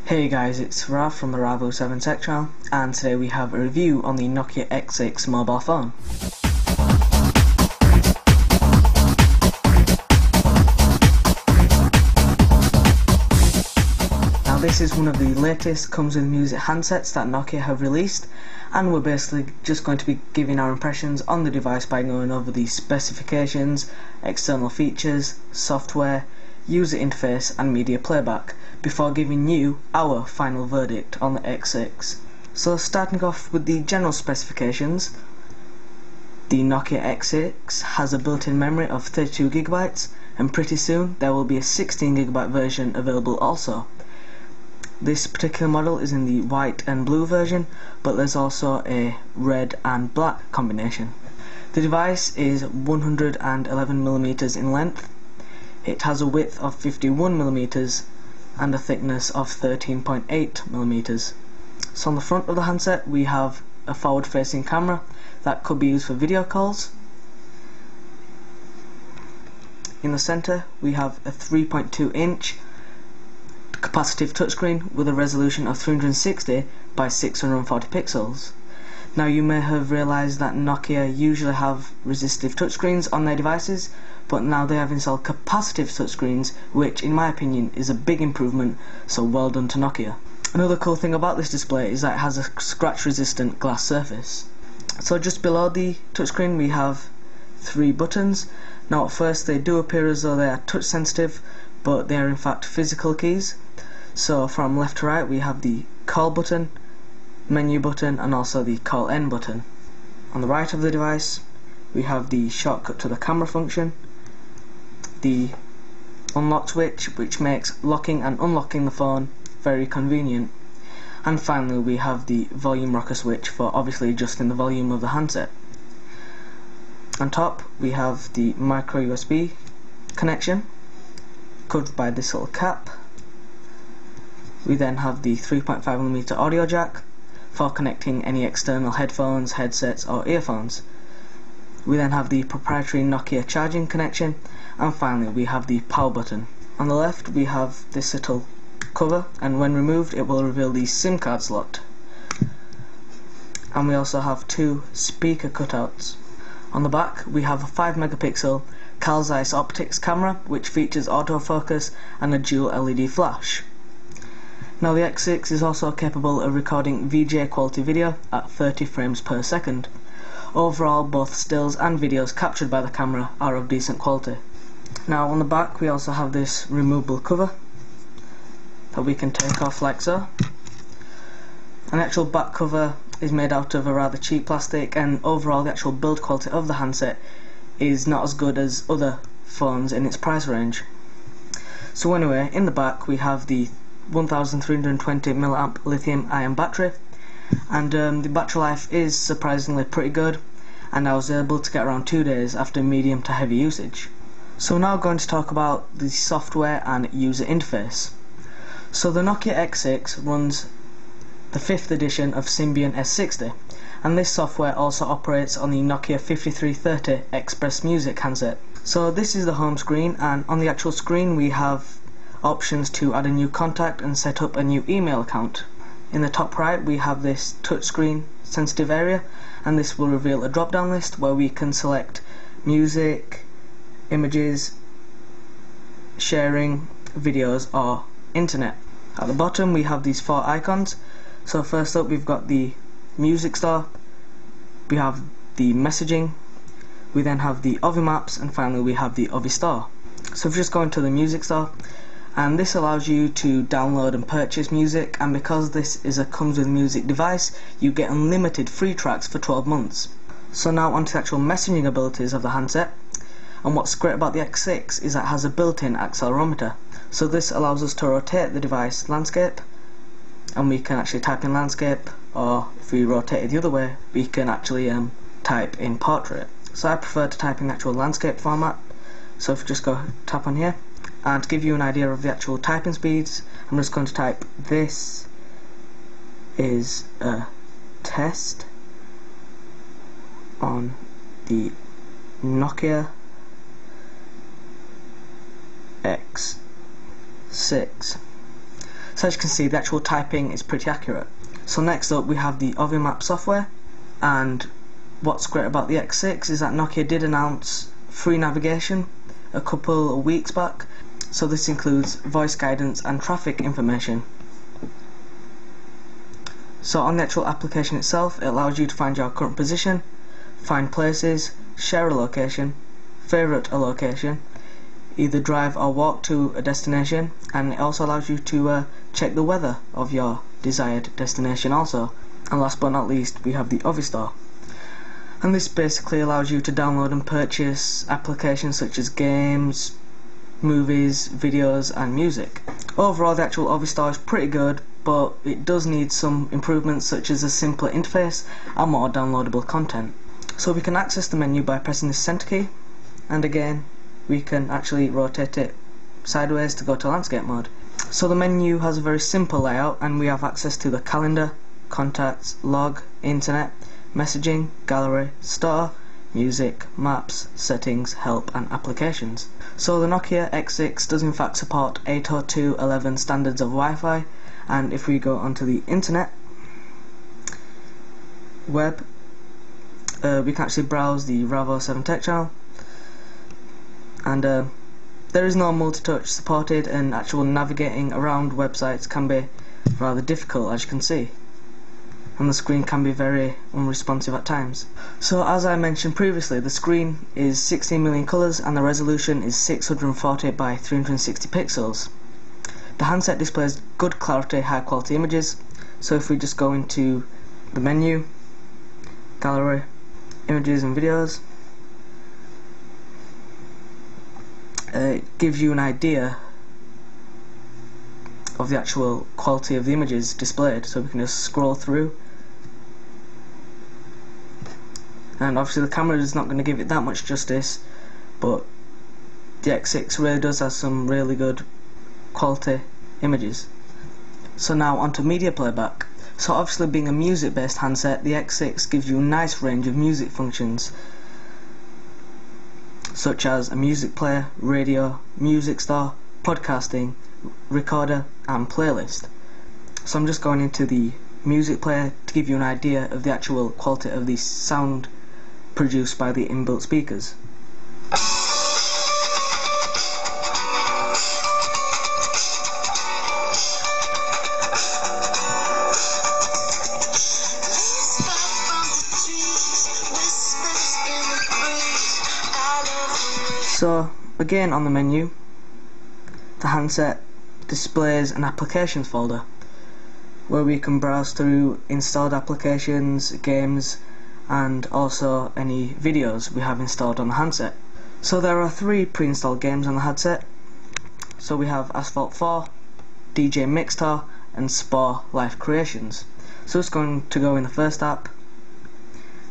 Hey guys, it's Ralph from the Review.flv tech channel, and today we have a review on the Nokia X6 mobile phone. Now this is one of the latest comes with music handsets that Nokia have released, and we're basically just going to be giving our impressions on the device by going over the specifications, external features, software, user interface and media playback before giving you our final verdict on the X6. So starting off with the general specifications, the Nokia X6 has a built-in memory of 32GB, and pretty soon there will be a 16GB version available also. This particular model is in the white and blue version, but there's also a red and black combination. The device is 111mm in length. It has a width of 51mm and a thickness of 13.8mm. So on the front of the handset we have a forward-facing camera that could be used for video calls. In the center we have a 3.2-inch capacitive touchscreen with a resolution of 360 by 640 pixels. Now you may have realized that Nokia usually have resistive touchscreens on their devices, but now they have installed capacitive touchscreens, which in my opinion is a big improvement, so well done to Nokia. Another cool thing about this display is that it has a scratch resistant glass surface. So just below the touchscreen we have 3 buttons. Now at first they do appear as though they are touch sensitive, but they are in fact physical keys. So from left to right we have the call button, menu button and also the call end button. On the right of the device we have the shortcut to the camera function, the unlock switch which makes locking and unlocking the phone very convenient, and finally we have the volume rocker switch for obviously adjusting the volume of the handset. On top we have the micro USB connection covered by this little cap. We then have the 3.5mm audio jack for connecting any external headphones, headsets or earphones. We then have the proprietary Nokia charging connection, and finally we have the power button. On the left we have this little cover, and when removed it will reveal the SIM card slot. And we also have 2 speaker cutouts. On the back we have a 5MP Carl Zeiss optics camera which features autofocus and a dual LED flash. Now the X6 is also capable of recording VGA quality video at 30 frames per second. Overall, both stills and videos captured by the camera are of decent quality. Now on the back we also have this removable cover that we can take off like so. An actual back cover is made out of a rather cheap plastic, and overall the actual build quality of the handset is not as good as other phones in its price range. So anyway, in the back we have the 1320mAh lithium-ion battery, and the battery life is surprisingly pretty good, and I was able to get around 2 days after medium to heavy usage. So we're now going to talk about the software and user interface. So the Nokia X6 runs the 5th edition of Symbian S60, and this software also operates on the Nokia 5330 Express Music handset. So this is the home screen, and on the actual screen we have options to add a new contact and set up a new email account. In the top right we have this touchscreen sensitive area, and this will reveal a drop down list where we can select music, images, sharing, videos or internet. At the bottom we have these 4 icons. So first up we've got the music store, we have the messaging, we then have the Ovi maps, and finally we have the Ovi store. So if we just go into the music store, and this allows you to download and purchase music, and because this is a comes with music device you get unlimited free tracks for 12 months. So now onto the actual messaging abilities of the handset, and what's great about the X6 is that it has a built-in accelerometer. So this allows us to rotate the device landscape, and we can actually type in landscape, or if we rotate it the other way we can actually type in portrait. So I prefer to type in the actual landscape format, so if we just go tap on here, and to give you an idea of the actual typing speeds I'm just going to type "this is a test on the Nokia X6." So as you can see, the actual typing is pretty accurate. So next up we have the OVMap software, and what's great about the X6 is that Nokia did announce free navigation a couple of weeks back. So this includes voice guidance and traffic information. So on the actual application itself, it allows you to find your current position, find places, share a location, favourite a location, either drive or walk to a destination, and it also allows you to check the weather of your desired destination also. And last but not least, we have the OVStore. And this basically allows you to download and purchase applications such as games, movies, videos and music. Overall, the actual OVStore is pretty good, but it does need some improvements such as a simpler interface and more downloadable content. So we can access the menu by pressing the center key, and again we can actually rotate it sideways to go to landscape mode. So the menu has a very simple layout, and we have access to the calendar, contacts, log, internet, messaging, gallery, store, music, maps, settings, help and applications. So the Nokia X6 does in fact support 802.11 standards of Wi-Fi, and if we go onto the internet web, we can actually browse the Review 7 Tech channel, and there is no multi-touch supported, and actual navigating around websites can be rather difficult, as you can see, and the screen can be very unresponsive at times. So as I mentioned previously, the screen is 16 million colours and the resolution is 640 by 360 pixels. The handset displays good clarity, high quality images. So if we just go into the menu, gallery, images and videos, it gives you an idea of the actual quality of the images displayed. So we can just scroll through, and obviously the camera is not going to give it that much justice, but the X6 really does have some really good quality images. So now onto media playback. So obviously, being a music based handset, the X6 gives you a nice range of music functions such as a music player, radio, music store, podcasting, recorder and playlist. So I'm just going into the music player to give you an idea of the actual quality of the sound produced by the inbuilt speakers. So again, on the menu, the handset displays an applications folder where we can browse through installed applications, games and also any videos we have installed on the handset. So there are 3 pre-installed games on the handset. So we have Asphalt 4, DJ Mixtar and Spore Life Creations. So it's going to go in the first app,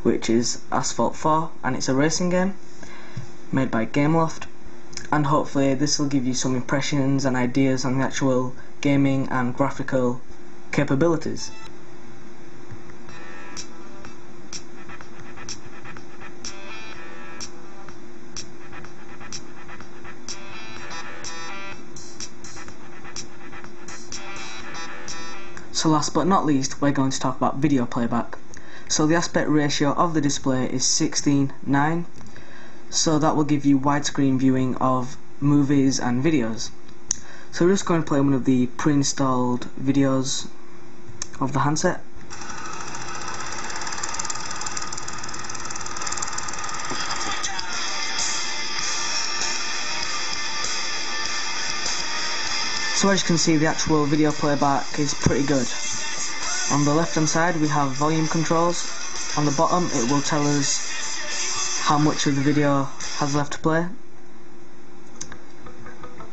which is Asphalt 4, and it's a racing game made by Gameloft, and hopefully this will give you some impressions and ideas on the actual gaming and graphical capabilities. So last but not least, we're going to talk about video playback. So the aspect ratio of the display is 16:9, so that will give you widescreen viewing of movies and videos. So we're just going to play one of the pre-installed videos of the handset. So as you can see, the actual video playback is pretty good. On the left hand side we have volume controls. On the bottom it will tell us how much of the video has left to play,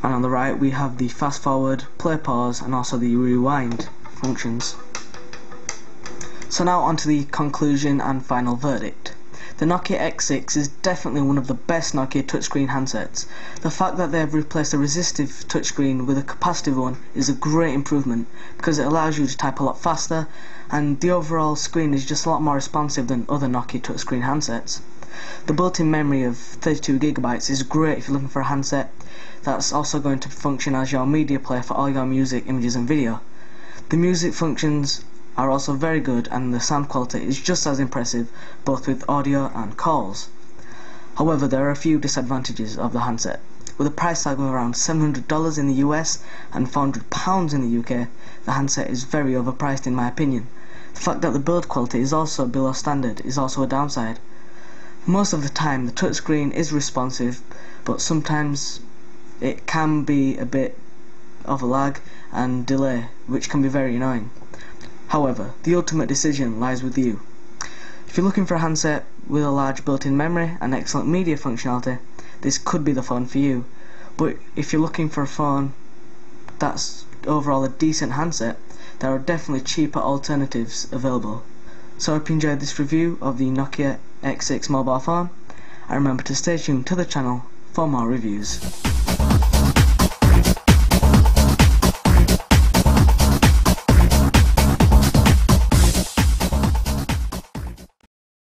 and on the right we have the fast forward, play pause and also the rewind functions. So now onto the conclusion and final verdict. The Nokia X6 is definitely one of the best Nokia touchscreen handsets. The fact that they have replaced a resistive touchscreen with a capacitive one is a great improvement because it allows you to type a lot faster, and the overall screen is just a lot more responsive than other Nokia touchscreen handsets. The built-in memory of 32GB is great if you're looking for a handset that's also going to function as your media player for all your music, images and video. The music functions are also very good, and the sound quality is just as impressive both with audio and calls. However, there are a few disadvantages of the handset. With a price tag of around $700 in the US and £400 in the UK, the handset is very overpriced in my opinion. The fact that the build quality is also below standard is also a downside. Most of the time the touchscreen is responsive, but sometimes it can be a bit of a lag and delay, which can be very annoying. However, the ultimate decision lies with you. If you're looking for a handset with a large built-in memory and excellent media functionality, this could be the phone for you. But if you're looking for a phone that's overall a decent handset, there are definitely cheaper alternatives available. So I hope you enjoyed this review of the Nokia X6 mobile phone, and remember to stay tuned to the channel for more reviews.